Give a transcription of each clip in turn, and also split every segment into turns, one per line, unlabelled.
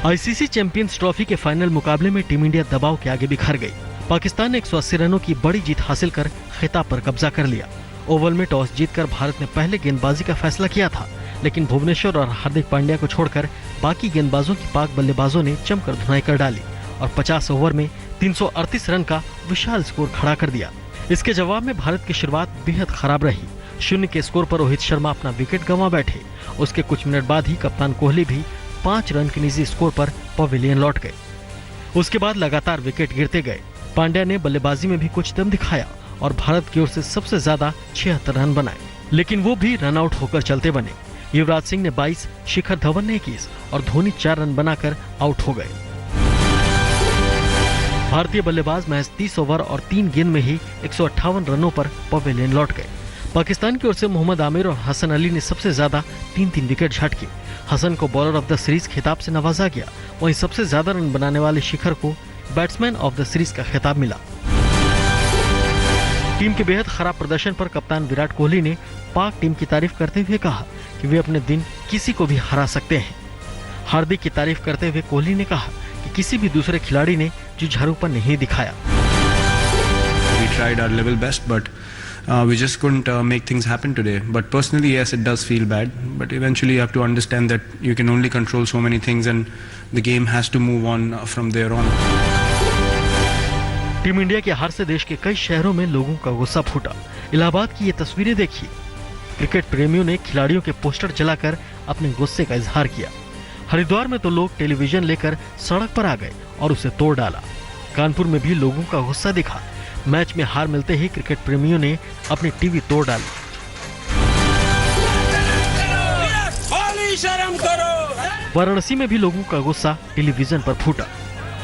ICC champions trophy के final मुकाबले में टीम इंडिया दबाव के आगे बिखर गई। पाकिस्तान ने 180 रनों की बड़ी जीत हासिल कर खिताब पर कब्जा कर लिया। ओवल में टॉस जीतकर भारत ने पहले गेंदबाजी का फैसला किया था, लेकिन भुवनेश्वर और हार्दिक पांड्या को छोड़कर बाकी गेंदबाजों की पाक बल्लेबाजों ने जमकर धुनाई कर डाली और 50 ओवर में 338 रन का विशाल स्कोर खड़ा कर दिया। इसके जवाब में भारत की शुरुआत बेहद खराब रही। 0 के स्कोर पर रोहित शर्मा अपना विकेट गंवा बैठे। उसके कुछ मिनट बाद ही कप्तान कोहली भी 5 रन के निजी स्कोर पर पवेलियन लौट गए। उसके बाद लगातार विकेट गिरते गए। पांड्या ने बल्लेबाजी में भी कुछ दम दिखाया और भारत की ओर से सबसे ज्यादा 76 रन बनाए, लेकिन वो भी रन आउट होकर चलते बने। युवराज सिंह ने 22, शिखर धवन ने 21 और धोनी 4 रन बनाकर आउट हो गए। भारतीय बल्लेबाज महज 30 ओवर और 3 गेंद में ही 158 रनों पर पवेलियन लौट गए। पाकिस्तान की ओर से मोहम्मद आमिर और हसन अली ने सबसे ज्यादा 3-3 विकेट झटके। हसन को बॉलर ऑफ द सीरीज खिताब से नवाजा गया, वहीं सबसे ज्यादा रन बनाने वाले शिखर को बैट्समैन ऑफ द सीरीज का खिताब मिला। टीम के बेहद खराब प्रदर्शन पर कप्तान विराट कोहली ने पाक टीम की तारीफ करते हुए कहा कि वे अपने दिन किसी को भी हरा सकते हैं। हार्दिक की तारीफ करते हुए कोहली ने कहा कि किसी भी दूसरे खिलाड़ी ने जुझारूपन नहीं दिखाया।
We tried our level best, but we just couldn't make things happen today. But personally, yes, it does feel bad. But eventually, you have to understand that you can only control so many things, and the game has to move on from there on.
Team India के हार से देश के कई शहरों में लोगों का गुस्सा फूटा। इलाहाबाद की ये तस्वीरें देखिए। क्रिकेट प्रेमियों ने खिलाड़ियों के पोस्टर जलाकर अपने गुस्से का इजहार किया। हरिद्वार में तो लोग टेलीविजन लेकर सड़क पर आ गए और उसे तोड़ डाला। कानपुर में भी लोगों का गुस्सा दिखा। मैच में हार मिलते ही क्रिकेट प्रेमियों ने अपनी टीवी तोड़ डाली। वाराणसी में भी लोगों का गुस्सा टेलीविजन पर फूटा।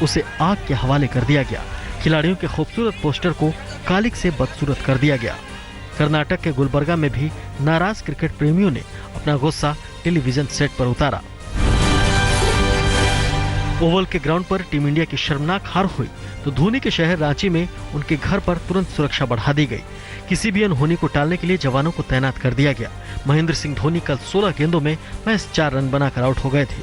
उसे आग के हवाले कर दिया गया। खिलाड़ियों के खूबसूरत पोस्टर को कालिक से बदसूरत कर दिया गया। कर्नाटक के गुलबर्गा में भी नाराज क्रिकेट प्रेमियों ने अपना गुस्सा टेलीविजन सेट पर उतारा। ओवल के ग्राउंड पर टीम इंडिया की शर्मनाक हार हुई तो धोनी के शहर रांची में उनके घर पर तुरंत सुरक्षा बढ़ा दी गई। किसी भी अनहोनी को टालने के लिए जवानों को तैनात कर दिया गया। महेंद्र सिंह धोनी कल 16 गेंदों में महज 4 रन बनाकर आउट हो गए थे।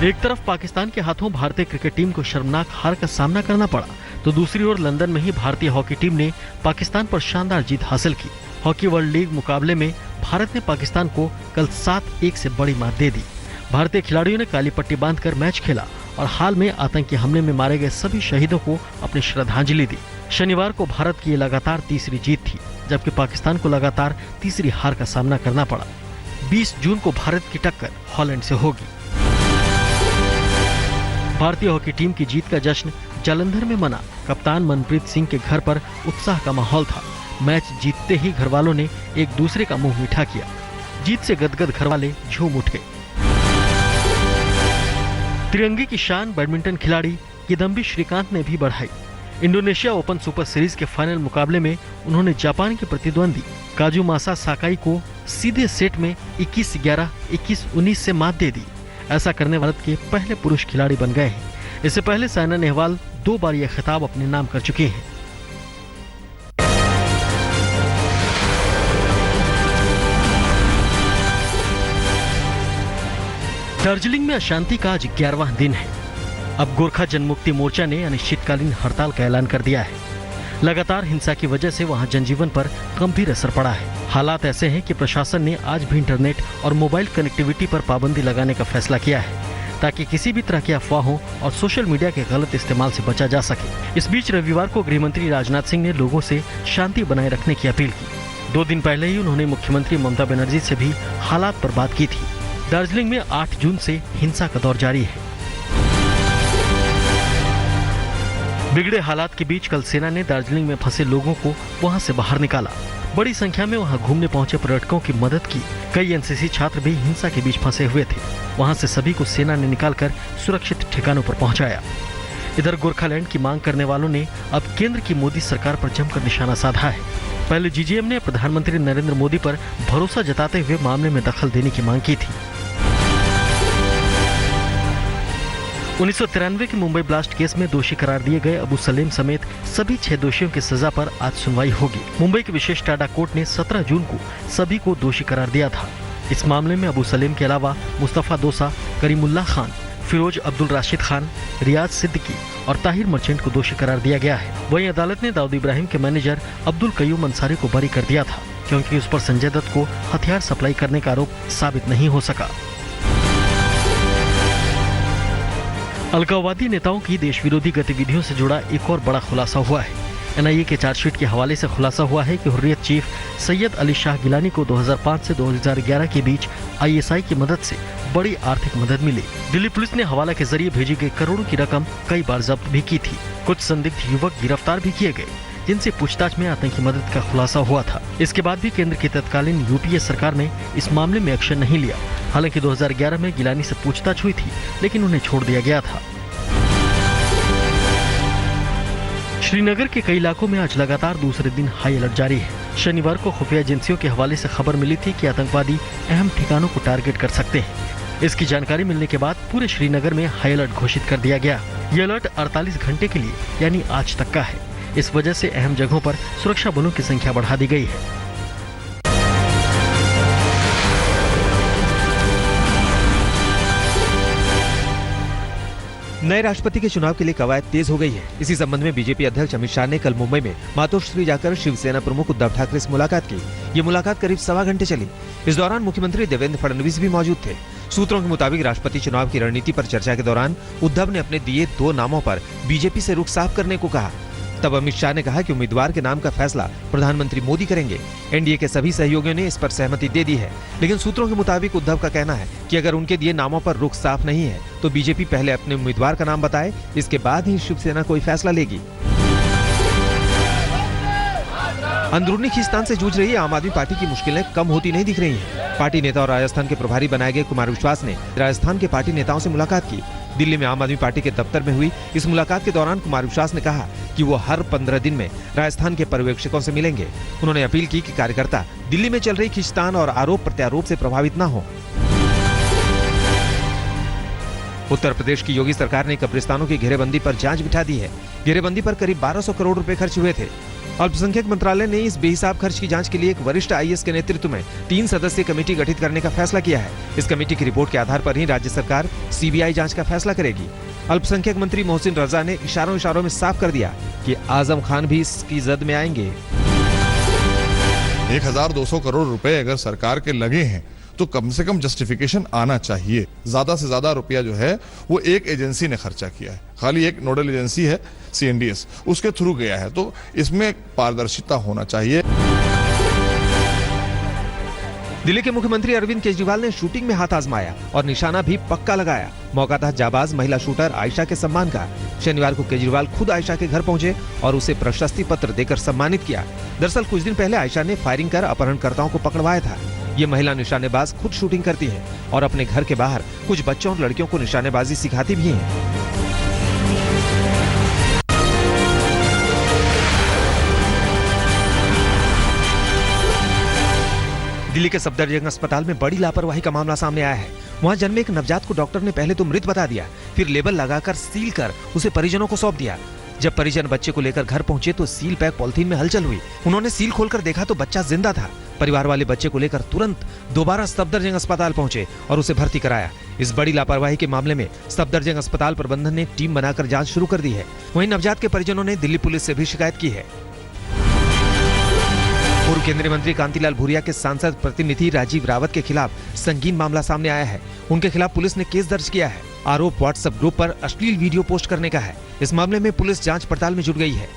एक तरफ पाकिस्तान के हाथों भारतीय क्रिकेट टीम को शर्मनाक हार का सामना करना पड़ा, तो दूसरी ओर लंदन में ही भारतीय हॉकी टीम ने पाकिस्तान पर शानदार जीत हासिल की। हॉकी वर्ल्ड लीग मुकाबले में भारत ने पाकिस्तान को कल 7-1 से बड़ी मात दे दी। भारतीय खिलाड़ियों ने काली पट्टी बांधकर मैच खेला और हाल में आतंकी हमले में मारे गए सभी शहीदों को अपनी श्रद्धांजलि दी। शनिवार को भारत की ये लगातार तीसरी जीत थी, जबकि पाकिस्तान को लगातार तीसरी हार का सामना करना पड़ा। 20 जून को भारत की टक्कर हॉलैंड से होगी। भारतीय हॉकी टीम की जीत का जश्न जालंधर में मना। कप्तान मनप्रीत सिंह के घर पर उत्साह का माहौल था। मैच जीतते ही घरवालों ने एक दूसरे का मुंह मीठा किया। जीत से गदगद घरवाले झूम उठ गए। तिरंगे की शान बैडमिंटन खिलाड़ी किदम्बी श्रीकांत ने भी बढ़ाई। इंडोनेशिया ओपन सुपर सीरीज के फाइनल मुकाबले में उन्होंने जापान के प्रतिद्वंदी काजुमासा साकाई को सीधे सेट में 21-11, 21-19 से मात दे दी। ऐसा करने भारत के पहले पुरुष खिलाड़ी बन गए हैं। इससे पहले साइना नेहवाल 2 बार यह खिताब अपने नाम कर चुके हैं। दार्जिलिंग में अशांति का आज 11वां दिन है। अब गोरखा जनमुक्ति मोर्चा ने अनिश्चितकालीन हड़ताल का ऐलान कर दिया है। लगातार हिंसा की वजह से वहां जनजीवन पर गंभीर असर पड़ा है। हालात ऐसे हैं कि प्रशासन ने आज भी इंटरनेट और मोबाइल कनेक्टिविटी पर पाबंदी लगाने का फैसला किया है, ताकि किसी भी तरह की अफवाहों और सोशल मीडिया के गलत इस्तेमाल से बचा जा सके। इस बीच रविवार को गृहमंत्री राजनाथ सिंह ने लोगों से शांति बनाए रखने की अपील की। 2 दिन पहले ही उन्होंने मुख्यमंत्री ममता बनर्जी से भी हालात पर बात की थी। दार्जिलिंग में 8 जून से हिंसा का दौर जारी है। बिगड़े हालात के बीच कल सेना ने दार्जिलिंग में फंसे लोगों को वहां से बाहर निकाला। बड़ी संख्या में वहां घूमने पहुंचे पर्यटकों की मदद की। कई एनसीसी छात्र भी हिंसा के बीच फंसे हुए थे। वहां से सभी को सेना ने निकालकर सुरक्षित ठिकानों पर पहुंचाया। इधर गोरखालैंड की मांग करने वालों ने अब केंद्र की मोदी सरकार पर जमकर निशाना साधा है। पहले जीजेएम ने प्रधानमंत्री नरेंद्र मोदी पर भरोसा जताते हुए मामले में दखल देने की मांग की थी। 1993 के मुंबई ब्लास्ट केस में दोषी करार दिए गए अबू सलेम समेत सभी 6 दोषियों की सजा पर आज सुनवाई होगी। मुंबई की विशेष टाडा कोर्ट ने 17 जून को सभी को दोषी करार दिया था। इस मामले में अबू सलीम के अलावा मुस्तफा दोसा, करीमुल्लाह खान, फिरोज अब्दुल राशिद खान, रियाज सिद्दीकी और ताहिर मर्चेंट को दोषी करार दिया गया है। वहीं अदालत ने दाऊद इब्राहिम के मैनेजर अब्दुल कयूम अंसारी को बरी कर दिया था, क्योंकि उस पर संजय दत्त को हथियार सप्लाई करने का आरोप साबित नहीं हो सका। अलगाववादी नेताओं की देश विरोधी गतिविधियों से जुड़ा एक और बड़ा खुलासा हुआ है। एनआईए के चार्जशीट के हवाले से खुलासा हुआ है कि हुर्रियत चीफ सैयद अली शाह गिलानी को 2005 से 2011 के बीच आईएसआई की मदद से बड़ी आर्थिक मदद मिली। दिल्ली पुलिस ने हवाला के जरिए भेजी गई करोड़ों की रकम कई बार जब्त भी की थी। कुछ संदिग्ध युवक गिरफ्तार भी किए गए, जिनसे पूछताछ में आतंकी मदद का खुलासा हुआ था। इसके बाद भी केंद्र की तत्कालीन यूपीए सरकार ने इस मामले में एक्शन नहीं लिया। हालांकि 2011 में गिलानी से पूछताछ हुई थी, लेकिन उन्हें छोड़ दिया गया था। श्रीनगर के कई इलाकों में आज लगातार दूसरे दिन हाई अलर्ट जारी है। शनिवार को खुफिया एजेंसियों के हवाले से खबर मिली थी कि आतंकवादी अहम ठिकानों को टारगेट कर सकते हैं। इसकी जानकारी मिलने के बाद पूरे श्रीनगर में हाई अलर्ट घोषित कर दिया गया। ये अलर्ट 48 घंटे के लिए यानी आज तक का है। इस वजह से अहम जगहों पर सुरक्षा बलों की संख्या बढ़ा दी गई है।
नए राष्ट्रपति के चुनाव के लिए कवायद तेज हो गई है। इसी संबंध में बीजेपी अध्यक्ष अमित शाह ने कल मुंबई में मातोश्री जाकर शिवसेना प्रमुख उद्धव ठाकरे से मुलाकात की। ये मुलाकात करीब 1.25 घंटे चली। इस दौरान मुख्यमंत्री देवेंद्र फडणवीस भी मौजूद थे। सूत्रों के मुताबिक राष्ट्रपति चुनाव की रणनीति पर चर्चा के दौरान उद्धव ने अपने दिए 2 नामों पर बीजेपी से रुख साफ करने को कहा। तब अमित शाह ने कहा कि उम्मीदवार के नाम का फैसला प्रधानमंत्री मोदी करेंगे। एनडीए के सभी सहयोगियों ने इस पर सहमति दे दी है, लेकिन सूत्रों के मुताबिक उद्धव का कहना है कि अगर उनके दिए नामों पर रुख साफ नहीं है तो बीजेपी पहले अपने उम्मीदवार का नाम बताए, इसके बाद ही शिवसेना कोई फैसला लेगी। अंदरूनी खींचतान से जूझ रही आम आदमी पार्टी की मुश्किलें कम होती नहीं दिख रही हैं। पार्टी नेता और राजस्थान के प्रभारी बनाए गए कुमार विश्वास ने राजस्थान के पार्टी नेताओं से मुलाकात की। दिल्ली में आम आदमी पार्टी के दफ्तर में हुई इस मुलाकात के दौरान कुमार विश्वास ने कहा कि वो हर 15 दिन में राजस्थान के पर्यवेक्षकों से मिलेंगे। उन्होंने अपील की कि कार्यकर्ता दिल्ली में चल रही खींचतान और आरोप प्रत्यारोप से प्रभावित न हो। उत्तर प्रदेश की योगी सरकार ने कब्रिस्तानों की घेरेबंदी पर जांच बिठा दी है। घेरेबंदी पर करीब 1200 करोड़ रुपए खर्च हुए थे। अल्पसंख्यक मंत्रालय ने इस बेहिसाब खर्च की जांच के लिए एक वरिष्ठ आईएएस के नेतृत्व में 3 सदस्यीय कमेटी गठित करने का फैसला किया है। इस कमेटी की रिपोर्ट के आधार पर ही राज्य सरकार सीबीआई जांच का फैसला करेगी। अल्पसंख्यक मंत्री मोहसिन रजा ने इशारों में साफ कर दिया कि आजम खान भी इसकी जद में आएंगे।
1200 करोड़ रुपए अगर सरकार के लगे हैं तो कम से कम जस्टिफिकेशन आना चाहिए। ज्यादा से ज्यादा रुपया जो है वो एक एजेंसी ने खर्चा किया है, खाली एक नोडल एजेंसी है CNDS, उसके थ्रू गया है, तो इसमें पारदर्शिता होना चाहिए।
दिल्ली के मुख्यमंत्री अरविंद केजरीवाल ने शूटिंग में हाथ आजमाया और निशाना भी पक्का लगाया। मौका था जाबाज महिला शूटर आयशा के सम्मान का। शनिवार को केजरीवाल खुद आयशा के घर पहुंचे और उसे प्रशस्ति पत्र देकर सम्मानित किया। दरअसल कुछ दिन पहले आयशा ने फायरिंग कर अपहरणकर्ताओं को पकड़वाया था। ये महिला निशानेबाज खुद शूटिंग करती है और अपने घर के बाहर कुछ बच्चों और लड़कियों को निशानेबाजी सिखाती भी है। दिल्ली के सफदरजंग अस्पताल में बड़ी लापरवाही का मामला सामने आया है। वहां जन्मे एक नवजात को डॉक्टर ने पहले तो मृत बता दिया, फिर लेबल लगाकर सील कर उसे परिजनों को सौंप दिया। जब परिजन बच्चे को लेकर घर पहुंचे तो सील पैक पॉलिथीन में हलचल हुई। उन्होंने सील खोलकर देखा तो बच्चा जिंदा था। परिवार वाले बच्चे को लेकर तुरंत दोबारा सफदरजंग अस्पताल पहुंचे और उसे भर्ती कराया। इस बड़ी लापरवाही के मामले में सफदरजंग अस्पताल प्रबंधन ने टीम बनाकर जांच शुरू कर दी है। वहीं नवजात के परिजनों ने दिल्ली पुलिस से भी शिकायत की है। पूर्व केंद्रीय मंत्री कांतिलाल भूरिया के सांसद प्रतिनिधि राजीव रावत के खिलाफ संगीन मामला सामने आया है। उनके खिलाफ पुलिस ने केस दर्ज किया है। आरोप व्हाट्सएप ग्रुप पर अश्लील वीडियो पोस्ट करने का है। इस मामले में पुलिस जांच पड़ताल में जुट गई है।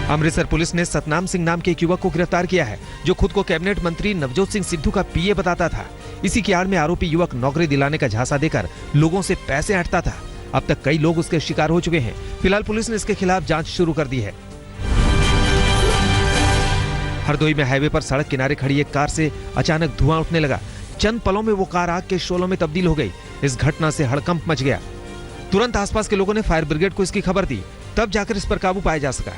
अमृतसर पुलिस ने सतनाम सिंह नाम के एक युवक को गिरफ्तार किया है, जो खुद को कैबिनेट मंत्री नवजोत सिंह सिद्धू का पीए बताता था। इसी की आड़ में आरोपी युवक नौकरी दिलाने का झांसा देकर लोगों से पैसे हटता था। अब तक कई लोग उसके शिकार हो चुके हैं। फिलहाल पुलिस ने इसके खिलाफ जांच शुरू कर दी है। हरदोई में हाईवे पर सड़क किनारे खड़ी एक कार से अचानक धुआं उठने लगा। चंद पलों में वो कार आग के शोलों में तब्दील हो गई। इस घटना से हड़कंप मच गया। तुरंत आसपास के लोगों ने फायर ब्रिगेड को इसकी खबर दी, तब जाकर इस पर काबू पाया जा सका।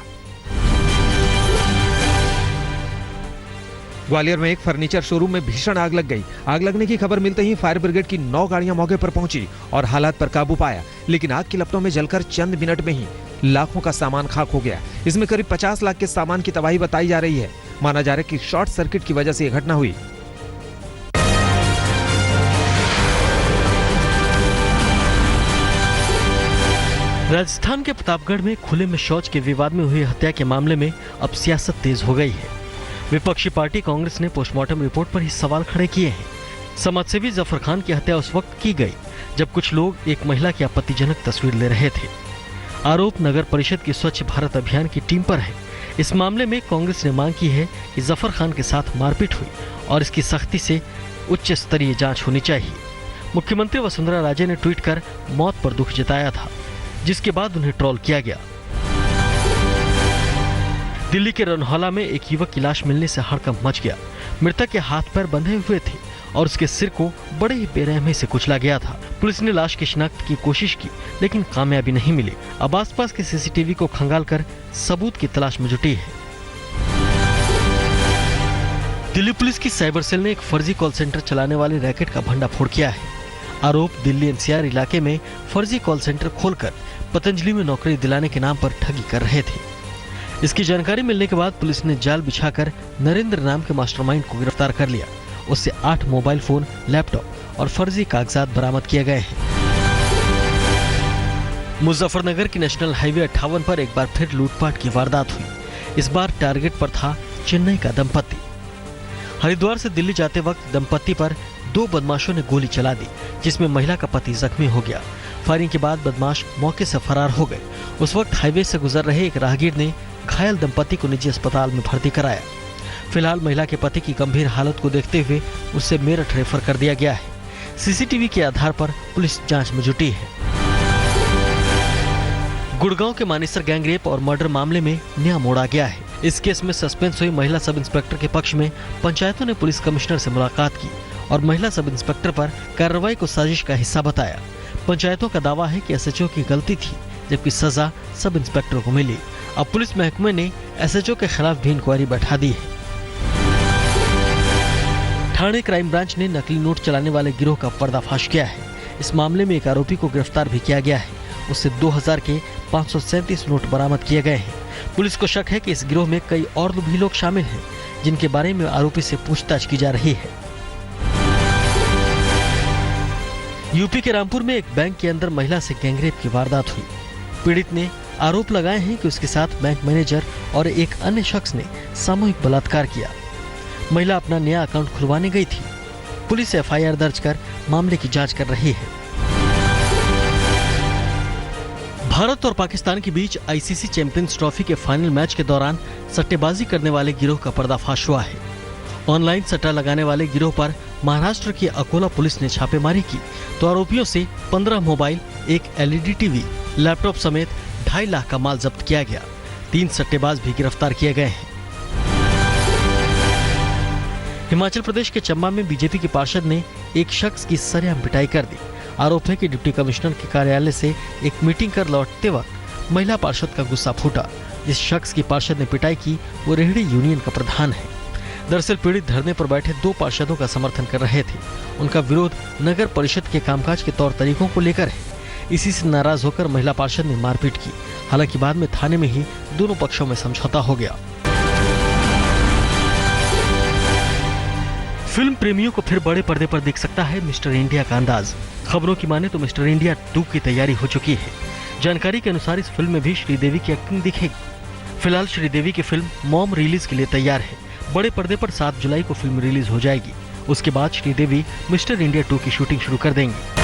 ग्वालियर में एक फर्नीचर शोरूम में भीषण आग लग गई। आग लगने की खबर मिलते ही फायर ब्रिगेड की 9 गाड़ियां मौके पर पहुंची और हालात पर काबू पाया, लेकिन आग की लपटों में जलकर चंद मिनट में ही लाखों का सामान खाक हो गया। इसमें करीब 50 लाख के सामान की तबाही बताई जा रही है। माना जा रहा है कि शॉर्ट सर्किट की वजह से यह घटना हुई।
राजस्थान के प्रतापगढ़ में खुले में शौच के विवाद में हुई हत्या के मामले में अब सियासत तेज हो गई है। विपक्षी पार्टी कांग्रेस ने पोस्टमार्टम रिपोर्ट पर ही सवाल खड़े किए हैं। समाजसेवी जफर खान की हत्या उस वक्त की गई जब कुछ लोग एक महिला की आपत्तिजनक तस्वीर ले रहे थे। आरोप नगर परिषद की स्वच्छ भारत अभियान की टीम पर है। इस मामले में कांग्रेस ने मांग की है कि जफर खान के साथ मारपीट हुई और इसकी सख्ती से उच्च स्तरीय जांच होनी चाहिए। मुख्यमंत्री वसुंधरा राजे ने ट्वीट कर मौत पर दुख जताया था, जिसके बाद उन्हें ट्रोल किया गया। दिल्ली के रनहौला में एक युवक की लाश मिलने से हड़कंप मच गया। मृतक के हाथ पैर बंधे हुए थे और उसके सिर को बड़े ही बेरहमी से कुचला गया था। पुलिस ने लाश की शिनाख्त की कोशिश की, लेकिन कामयाबी नहीं मिली। अब आसपास के सीसीटीवी को खंगालकर सबूत की तलाश में जुटी है। दिल्ली पुलिस की साइबर सेल ने एक फर्जी कॉल सेंटर चलाने वाले रैकेट का भंडाफोड़ किया है। आरोप दिल्ली एनसीआर इलाके में फर्जी कॉल सेंटर खोलकर पतंजलि में नौकरी दिलाने के नाम पर ठगी कर रहे थे। इसकी जानकारी मिलने के बाद पुलिस ने जाल बिछाकर नरेंद्र नाम के मास्टरमाइंड को गिरफ्तार कर लिया। उससे 8 मोबाइल फोन, लैपटॉप और फर्जी कागजात बरामद किए गए हैं। मुजफ्फरनगर की नेशनल हाईवे 58 पर एक बार फिर लूटपाट की वारदात हुई। इस बार टारगेट पर था चेन्नई का दंपत्ति। हरिद्वार से दिल्ली जाते वक्त दंपत्ति पर 2 बदमाशों ने गोली चला दी, जिसमें महिला का पति जख्मी हो गया। फायरिंग के बाद बदमाश मौके से फरार हो गए। उस वक्त हाईवे से गुजर रहे एक राहगीर ने घायल दंपत्ति को निजी अस्पताल में भर्ती कराया। फिलहाल महिला के पति की गंभीर हालत को देखते हुए उसे मेरठ रेफर कर दिया गया है। सीसीटीवी के आधार पर पुलिस जांच में जुटी है। गुड़गांव के मानेसर गैंगरेप और मर्डर मामले में नया मोड़ आ गया है। इस केस में सस्पेंस हुई महिला सब इंस्पेक्टर के पक्ष में पंचायतों ने पुलिस कमिश्नर से मुलाकात की और महिला सब इंस्पेक्टर पर कार्रवाई को साजिश का हिस्सा बताया। पंचायतों का दावा है कि एसएचओ की गलती थी, जबकि सजा सब इंस्पेक्टर को मिली। अब पुलिस महकमे ने एसएचओ के खिलाफ भी इंक्वायरी बैठा दी है। ठाणे क्राइम ब्रांच ने नकली नोट चलाने वाले गिरोह का पर्दाफाश किया है। इस मामले में एक आरोपी को गिरफ्तार भी किया गया है। उससे 2000 के 537 नोट बरामद किए गए हैं। पुलिस को शक है कि इस गिरोह में कई और भी लोग शामिल हैं, जिनके बारे में आरोपी से पूछताछ की जा रही है। यूपी के रामपुर में एक बैंक के अंदर महिला से गैंगरेप की वारदात हुई। पीड़ित ने आरोप लगाए हैं कि उसके साथ बैंक मैनेजर और एक अन्य शख्स ने सामूहिक बलात्कार किया। महिला अपना नया अकाउंट खुलवाने गई थी। पुलिस एफआईआर दर्ज कर मामले की जांच कर रही है। भारत और पाकिस्तान के बीच आईसीसी चैंपियंस ट्रॉफी के फाइनल मैच के दौरान सट्टेबाजी करने वाले गिरोह का पर्दाफाश हुआ है। ऑनलाइन सट्टा लगाने वाले गिरोह पर महाराष्ट्र की अकोला पुलिस ने छापेमारी की तो आरोपियों से 15 मोबाइल, एक एलईडी टीवी, लैपटॉप समेत 2.5 लाख का माल जब्त किया गया। 3 सट्टेबाज भी गिरफ्तार किए गए हैं। हिमाचल प्रदेश के चंबा में बीजेपी के पार्षद ने एक शख्स की सरेआम पिटाई कर दी। आरोप है कि डिप्टी कमिश्नर के कार्यालय से एक मीटिंग कर लौटते वक्त महिला पार्षद का गुस्सा फूटा। जिस शख्स की पार्षद ने पिटाई की वो रेहड़ी यूनियन का प्रधान है। दरअसल पीड़ित धरने पर बैठे 2 पार्षदों का समर्थन कर रहे थे। उनका विरोध नगर परिषद के कामकाज के तौर तरीकों को लेकर है। इसी से नाराज होकर महिला पार्षद ने मारपीट की। हालांकि बाद में थाने में ही दोनों पक्षों में समझौता हो गया। फिल्म प्रेमियों को फिर बड़े पर्दे पर दिख सकता है मिस्टर इंडिया का अंदाज। खबरों की माने तो मिस्टर इंडिया 2 की तैयारी हो चुकी है। जानकारी के अनुसार इस फिल्म में भी श्रीदेवी की एक्टिंग दिखेगी। फिलहाल श्रीदेवी की फिल्म मॉम रिलीज के लिए तैयार है। बड़े पर्दे पर 7 जुलाई को फिल्म रिलीज हो जाएगी। उसके बाद श्रीदेवी मिस्टर इंडिया 2 की शूटिंग शुरू कर देंगी।